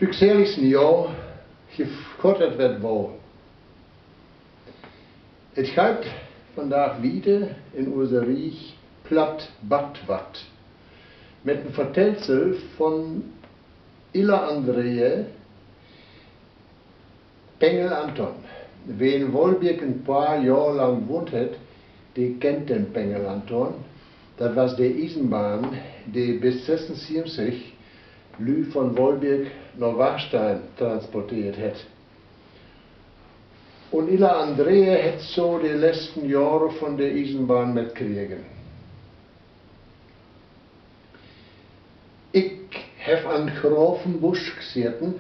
gefährlichsten Jahr, gekottet wird wohl. Het gaat vandaag wieder in unser Reich platt bad wat. Met een vertelsel van Illa Andrea, Pengel Anton. Wie in Wolbjerg een paar jaar lang wohnt hat, die kennt den Pengel Anton. Dat was de Eisenbahn, die bis 76 Lü von Wolbjerg nach Warstein transportiert hat. Und Illa Andrea hat so die letzten Jahre von der Eisenbahn mitkriegen. Ich habe an Grafenbusch gesehen,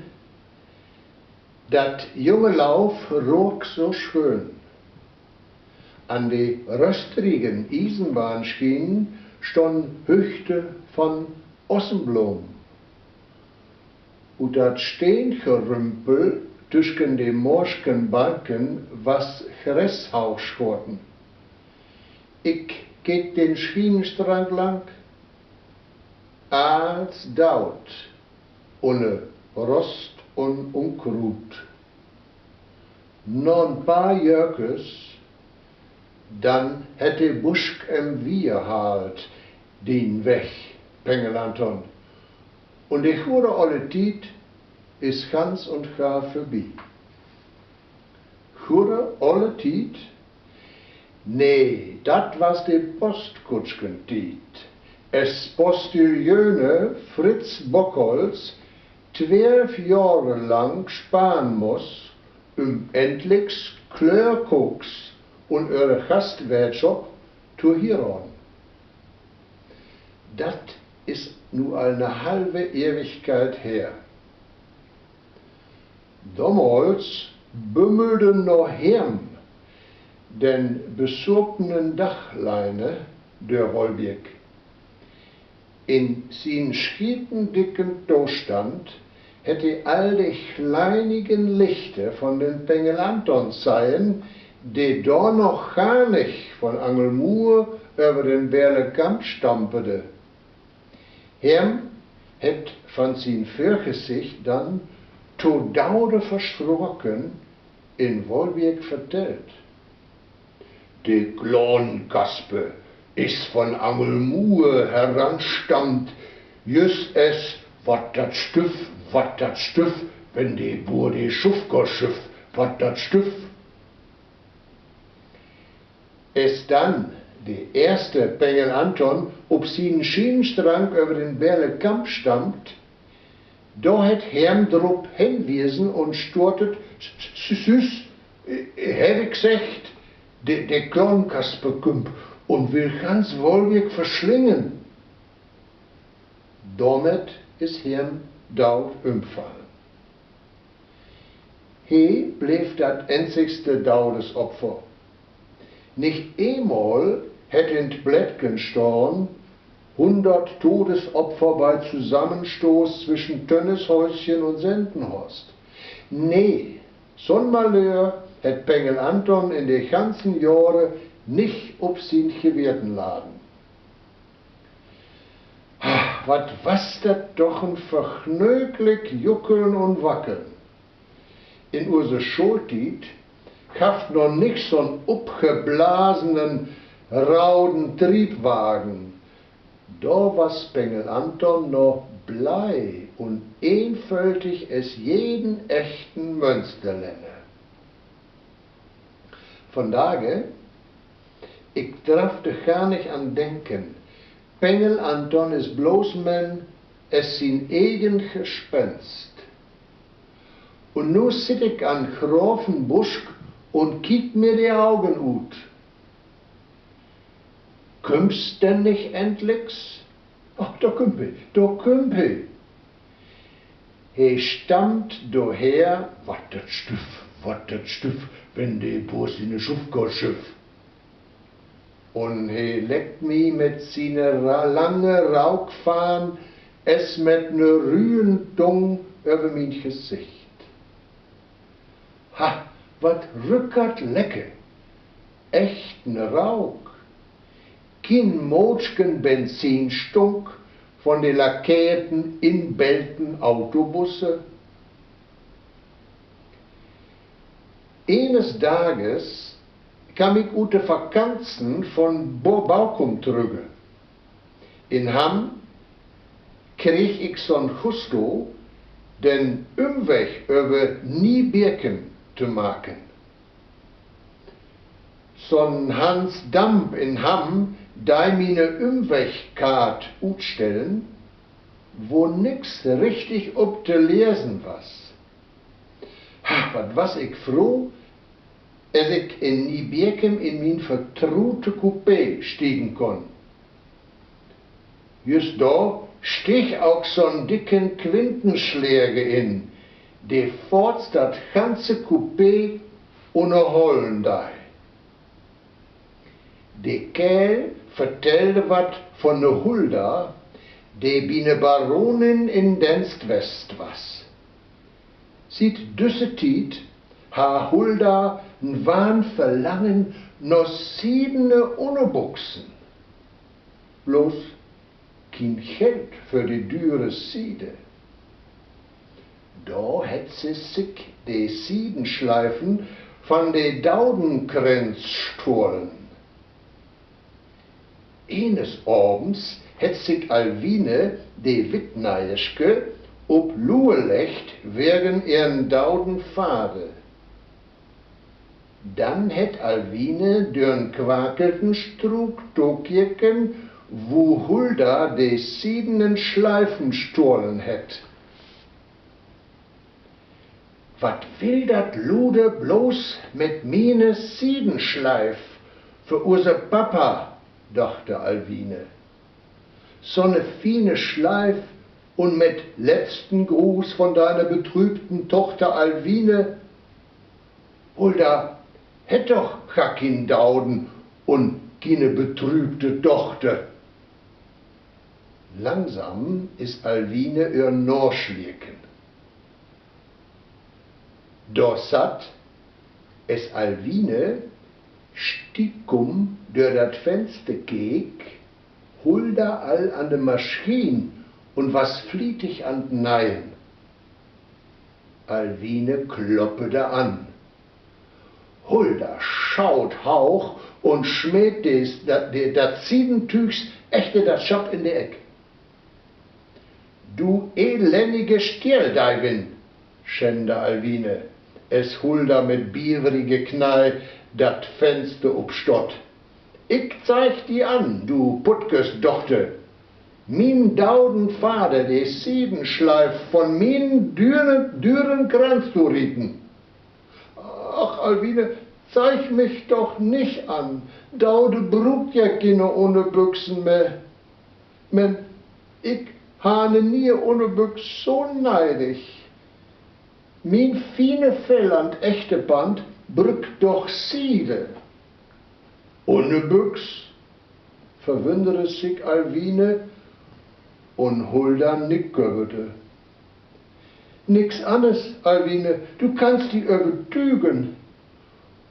dat junge Lauf roch so schön. An die röstrigen Eisenbahnschienen standen Hüchte von Ossenblom. Und dat Steengerümpel zwischen den morschen Balken was Gräshausschoten. Ich geht den Schienenstrang lang, als daut, ohne Rost und Unkrut. Noch ein paar Jökes, dann hätte Buschk em Wierhalt den Weg, Pengel Anton. Und die gute alle Tiet ist ganz und gar vorbei. Gute alle Tiet? Nee, dat was die Postkutschken-Tiet. Es Postiljöne Fritz Bockholz 12 Jahre lang sparen muss, endlich Klörkoks und eure Gastwirtschaft zu hören. Das ist nur eine halbe Ewigkeit her. Damals bümmelten noch Herm den besorgten Dachleine der Wolbjerg. In sin schietendicken Zustand hätte all die kleinigen Lichter von den Pengel Antons seien, die da noch gar nicht von Angelmur über den Berlekamp stampede. Herm het von sin Fürgesicht dann to daude verschrocken in Wolbjerg vertellt. Die Klonkaspe ist von Angelmur heranstammt, just es, wat dat Stüff, wenn die Bur die Schufkerschiff, wat dat Stüff. Es dann die erste Pengel Anton ob sin Schienenstrang über den Berlekamp stammt, da hat Herm drup hinwiesen und stortet, süß, hätte ich gesagt, der Klonkasper kümp und will ganz Wolbjerg verschlingen. Damit ist Herm daut umfallen. He blieb dat einzigste Daudesopfer. Nicht einmal hätten Blättgen storn 100 Todesopfer bei Zusammenstoß zwischen Tönneshäuschen und Sendenhorst. Nee, so'n Malheur hätt Pengel Anton in de ganzen Jahre nicht ob sin Gewirten laden. Wat was dat doch ein verknöglich Juckeln und Wackeln. In unser Schultiet haft noch nicht so'n upgeblasenen, rauden Triebwagen. Da was Pengel Anton noch blei und einfältig es jeden echten Münsterländer. Von daher, ich darfte gar nicht an denken, Pengel Anton ist bloß es sin eigen Gespenst. Und nu sit ich an Grafenbusch und kiek mir die Augen ut. Kümmst denn nicht endlich? Ach, da kümpe. He stammt daher, wat dat Stüff, wenn die Bus in ne Schufkerschiff. Und he leckt mi mit sine lange Raukfahn es mit ne Rühendung über mein Gesicht. Ha, wat rückert lecke, echten Rauk. Kein Motschken Benzinstunk von den lackierten, inbelten Autobusse, Eines Tages kam ich ute Vakanzen von Baukum trüge. In Hamm krieg ich so'n Gusto, den Umweg über Niebirken zu machen. So'n Hans Damp in Hamm, da meine Umwegkart utstellen, wo nix richtig ob te lesen was. Wat was ich froh, als ich in Niebirken in mein vertraute Coupé stiegen kon. Just da stich auch so'n dicken Quintenschläge in, der forts dat ganze Coupé unerholen dei. Der Kerl vertelde wat von ne Hulda, de bine Baronin in Denst-West was. Sieht düsse Tiet, ha Hulda n Wahn verlangen no 7 Unterbuchsen. Bloß kein Geld für die dürre Siede. Da hätt sie sich de Siedenschleifen von de Daudenkränz stohlen. Eines Abends hätt sich Alwine, de Wittneischke, ob Luhe lecht wegen ihren Dauden Fade. Dann hätt Alwine dürn quakelten Strug dokjeken, wo Hulda de 7 Schleifen stohlen hätt. Wat will dat Lude bloß mit mine Siedenschleif für unser Papa, dachte Alwine. So ne fine Schleif und mit letzten Gruß von deiner betrübten Tochter Alwine. Hulda hätt doch gar kein Dauden und keine betrübte Tochter. Langsam ist Alwine ihr Norschlieken. Da satt es Alwine stickum durch dat Fenster keek, Hulda all an de Maschin und was flietig an d Neien. Alwine kloppete an. Hulda schaut hauch und schmäht dat Siedentüchs echte dat Schop in de Eck. Du elendige Stierdeivin, schände Alwine, es Hulda mit bievrige Knall dat Fenster obstott. Ich zeig die an, du Putkes Dochter. Min Dauden Vater, de Siedenschleif von min düren Kranz zu rieten. Ach, Alwine, zeig mich doch nicht an. Daude brugt ja keine ohne Büchsen mehr. Men, ich hane nie ohne Büchs so neidig. Min fine Fell an echte Band brückt doch Siede. Ohne Büchs, verwundere sich Alwine und Hulda nickerte. Nix anderes, Alwine, du kannst die übertügen.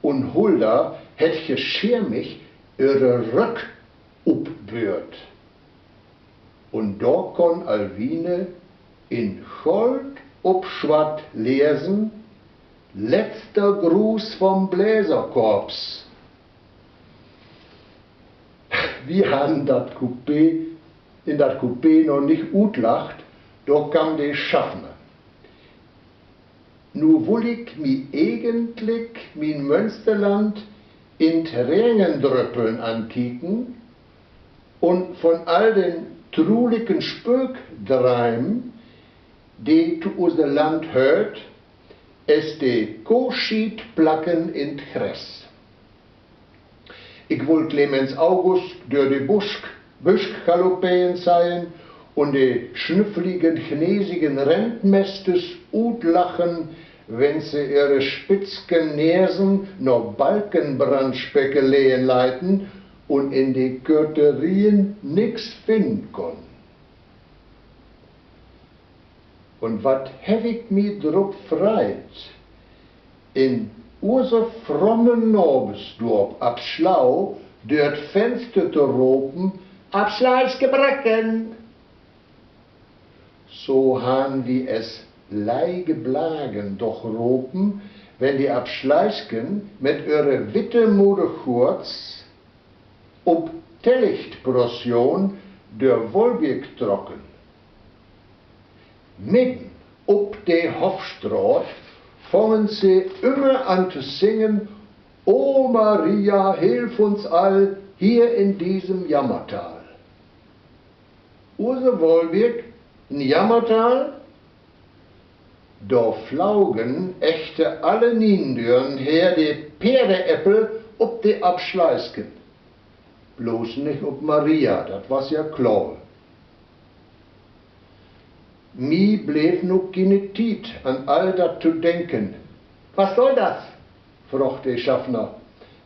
Und Hulda hätt geschirmig ihre Röck uppbührt. Und da kon Alwine in Gold obschwatt lesen, letzter Gruß vom Bläserkorps. Wir haben in dat Coupé noch nicht utlacht, doch kam de Schaffner. Nu will ich mi eigentlich min Münsterland in Tränendröppeln ankicken und von all den trulichen Spökdreim, die zu unser Land hört, es de Koschied placken in Kress. Ich will Clemens August durch die Busch galoppieren sein und die schnüffligen, chinesigen Rentmestes utlachen, wenn sie ihre spitzken Nersen noch Balkenbrandspecke lehen leiten und in die Körterien nix finden können. Und wat hab ich mi druck freit, in unser frommen Nobelsdorf ab Schlau dort Fenster zu ropen, ab Schleichgebrecken. So han wie es Leige blagen, doch ropen, wenn die Abschleißken mit ihre witte Mode kurz ob Tellichtbrossion der Wolbig trocken. Mitten ob de Hofstraat fangen sie immer an zu singen: O Maria, hilf uns all hier in diesem Jammertal. Urse Wolbig, in Jammertal, da flaugen echte alle Niendüren her de Perdeäppel ob de Abschleißken. Bloß nicht ob Maria, das war's ja klar. Mi bleef nu keine Tiet an all dat zu denken. Was soll das? Froch der Schaffner.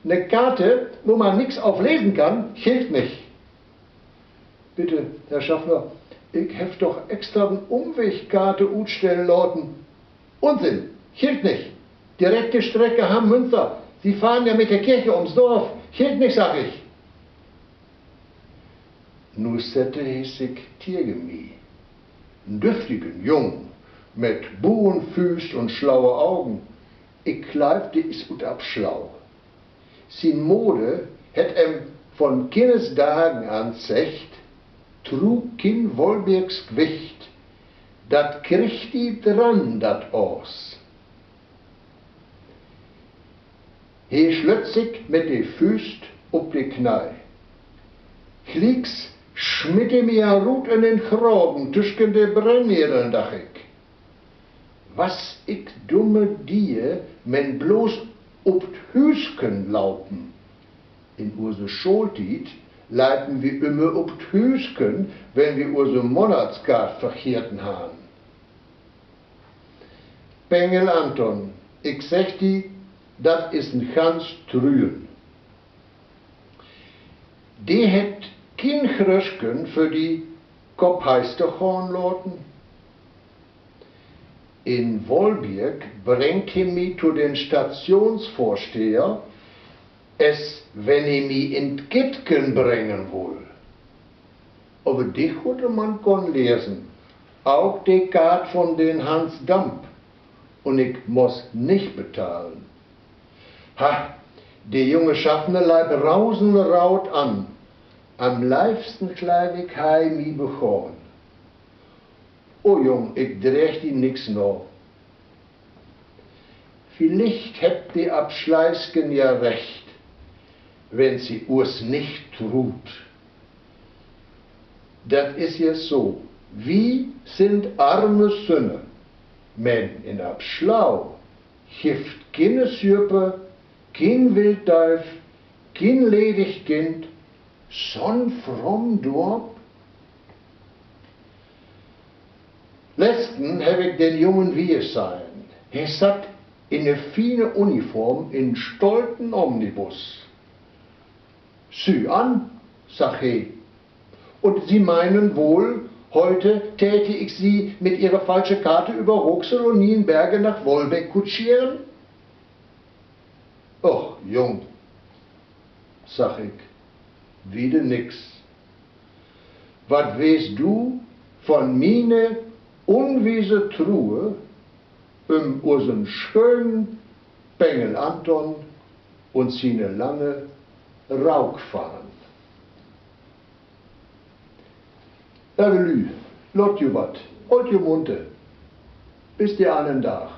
Ne Karte, wo man nix auflesen kann, hilft nicht. Bitte, Herr Schaffner, ich heft doch extra eine Umwegkarte utstellen lassen. Unsinn, hilft nicht. Direkte Strecke Hamm-Münster. Sie fahren ja mit der Kirche ums Dorf. Hilft nicht, sag ich. Nu sette hissig Tiergemie. Ein düftigen Jung, mit Buhenfüß und schlaue Augen. Ich glaub, die is gut abschlau. Sin Mode het von Kindesdagen an zecht, trug kin Wolbirgs Gewicht, dat kriegt die dran, dat aus. He schlötzig mit de Füßt ob de Knei. Klicks schmitte mir Rut in den Graben, tuschen de Brennniedeln, dach ich. Was ich dumme die, men bloß ob Hüsken laufen. In urse Scholtied leiten wir immer ob Hüsken, wenn wir urse Monatskart verkehrten haben. Bengel Anton, ich sag die, dat is ein ganz Trüen. Die het kein Gröschken für die Kopfheister Hornloten. In Wolbirg bringt he mi zu den Stationsvorsteher, es, wenn he mi in Gitken bringen wohl. Aber dich würde man kon lesen, auch die Kart von den Hans Damp, und ich muss nicht bezahlen. Ha, die junge Schaffner leib rausen raut an, am liebsten kleib ich heim mi begonnen. O Jung, ich dreh die nix noch. Vielleicht hebt die Abschleißgen ja recht, wenn sie urs nicht tut. Das is ja so, wie sind arme Sünne, men in Abschlau, hift keine Sürpe, kein Wildteuf, kein ledig Kind, son fromm Dorp. Letzten habe ich den jungen Wies sein. Er satt in ne fine Uniform in stolzen Omnibus. Sü an, sag he. Und Sie meinen wohl, heute täte ich Sie mit Ihrer falschen Karte über Ruxel und Nienberge nach Wolbeck kutschieren? Och, Jung, sag ich, wieder nix. Was weißt du von mine unwiese Truhe unseren schönen Bengel Anton und seine lange Rauk fahren? Adelü, lot ju wat, holt ju munte, bis die einen Tag.